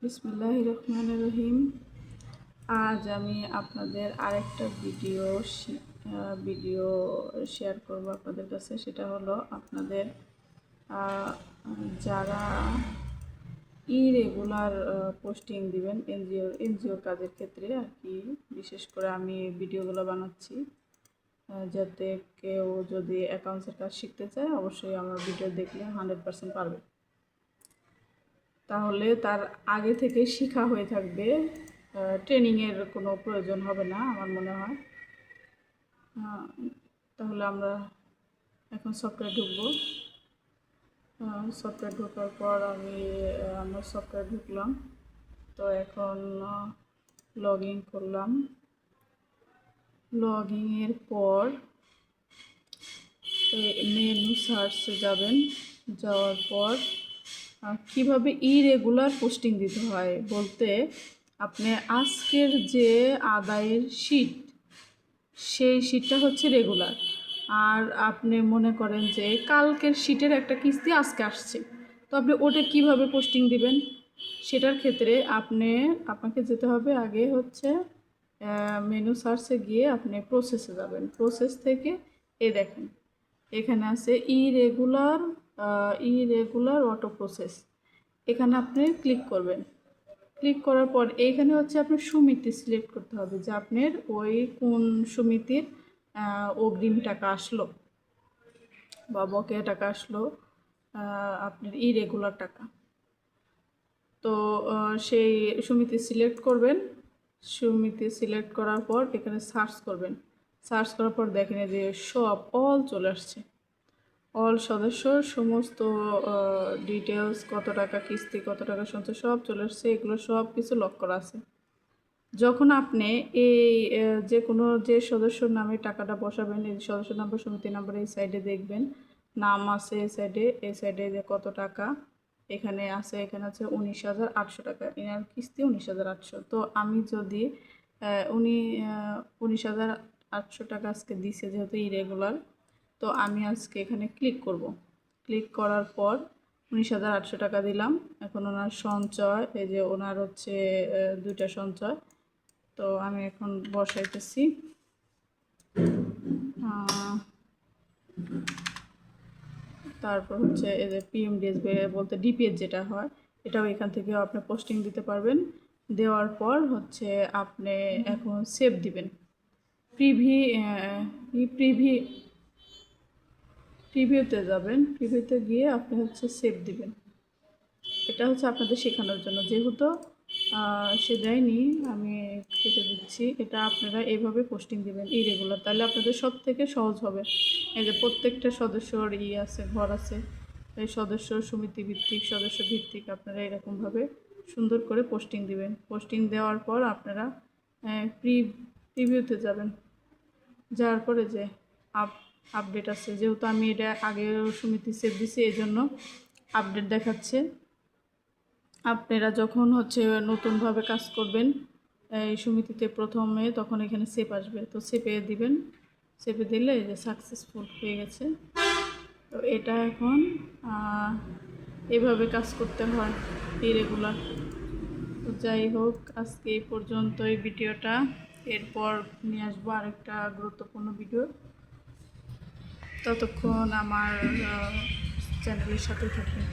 বিসমিল্লাহির রহমানির রহিম। আজ আমি আপনাদের আরেকটা ভিডিও শেয়ার করব আপনাদের কাছে। সেটা হলো আপনাদের যারা ইরেগুলার পোস্টিং দিবেন এনজিওর কাজের ক্ষেত্রে আর কি। বিশেষ করে আমি ভিডিওগুলো বানাচ্ছি যাতে কেউ যদি অ্যাকাউন্টসের কাজ শিখতে চায় অবশ্যই আমার ভিডিও দেখলে 100% পারবে। তাহলে তার আগে থেকে শেখা হয়ে থাকবে, ট্রেনিংয়ের কোনো প্রয়োজন হবে না আমার মনে হয়। তাহলে আমরা এখন সফটওয়্যার ঢুকবো। সফটওয়্যার ঢোকার পর আমার সফটওয়্যার ঢুকলাম। তো এখন লগ ইন করলাম। লগ ইনের পর মেনু সার্চে যাবেন। যাওয়ার পর কিভাবে ইরেগুলার পোস্টিং দিতে হয় বলতে, আপনি আজকের যে আদায়ের শিট, সেই শিটটা হচ্ছে রেগুলার। আর আপনি মনে করেন যে কালকের শিটের একটা কিস্তি আজকে আসছে, তো আপনি ওটা কিভাবে পোস্টিং দিবেন সেটার ক্ষেত্রে আপনাকে যেতে হবে আগে হচ্ছে মেনু সার্চে গিয়ে আপনি প্রসেসে যাবেন। প্রসেস থেকে দেখেন এখানে আছে ইরেগুলার অটো প্রসেস। এখানে আপনি ক্লিক করবেন। ক্লিক করার পর এইখানে হচ্ছে আপনার সমিতি সিলেক্ট করতে হবে যে আপনার ওই কোন সমিতির অগ্রিম টাকা আসলো বা বকেয়া টাকা আসলো, আপনার ইরেগুলার টাকা। তো সেই সমিতি সিলেক্ট করবেন। সমিতি সিলেক্ট করার পর এখানে সার্চ করবেন। সার্চ করার পর দেখেন যে অল চলে আসছে। অল সদস্যর সমস্ত ডিটেলস, কত টাকা কিস্তি, কত টাকা সঞ্চয়, সব চলে আসছে। এগুলো সব কিছু লক করা আছে। যখন আপনি এই যে সদস্যর নামে টাকাটা বসাবেন, এই সদস্য নাম্বার, সমিতি নাম্বার এই সাইডে দেখবেন নাম আছে। এই সাইডে যে কত টাকা এখানে আছে, এখানে আছে 19,800 টাকা। এনার কিস্তি 19,800। তো আমি যদি 19,800 টাকা আজকে দিছে, যেহেতু ইরেগুলার, তো আমি আজকে এখানে ক্লিক করব। ক্লিক করার পর 19,800 টাকা দিলাম। এখন ওনার সঞ্চয়, এই যে ওনার হচ্ছে 2টা সঞ্চয়, তো আমি এখন বসাইতেছি। তারপর হচ্ছে এই যে পিএমডিএস বলতে ডিপিএস যেটা হয়, এটাও এখান থেকেও আপনি পোস্টিং দিতে পারবেন। দেওয়ার পর হচ্ছে আপনি এখন সেভ দিবেন। প্রিভিউতে যাবেন। প্রিভিউতে গিয়ে আপনি হচ্ছে সেভ দিবেন। এটা হচ্ছে আপনাদের শেখানোর জন্য, যেহেতু সে দেয়নি আমি কেটে দিচ্ছি। এটা আপনারা এইভাবে পোস্টিং দিবেন ইরেগুলার, তাহলে আপনাদের সব থেকে সহজ হবে। এই যে প্রত্যেকটা সদস্যর আছে, ঘর আছে, এই সদস্য সমিতি ভিত্তিক, সদস্য ভিত্তিক আপনারা এরকমভাবে সুন্দর করে পোস্টিং দিবেন। পোস্টিং দেওয়ার পর আপনারা প্রিভিউতে যাবেন। যাওয়ার পরে যে আপডেট আছে, যেহেতু আমি এটা আগে সমিতি সেভ দিছি এই জন্য আপডেট দেখাচ্ছে। আপনারা যখন হচ্ছে নতুনভাবে কাজ করবেন এই সমিতিতে প্রথমে, তখন এখানে সেভ আসবে, তো সেভে দিবেন। সেভে দিলে এই যে সাকসেসফুল হয়ে গেছে। তো এটা এখন এভাবে কাজ করতে হয় ইরেগুলার। তো যাই হোক, আজকে এই পর্যন্তই ভিডিওটা। এরপর নিয়ে আসবো আরেকটা গুরুত্বপূর্ণ ভিডিও। ততক্ষণ আমার চ্যানেলের সাথে থাকুন।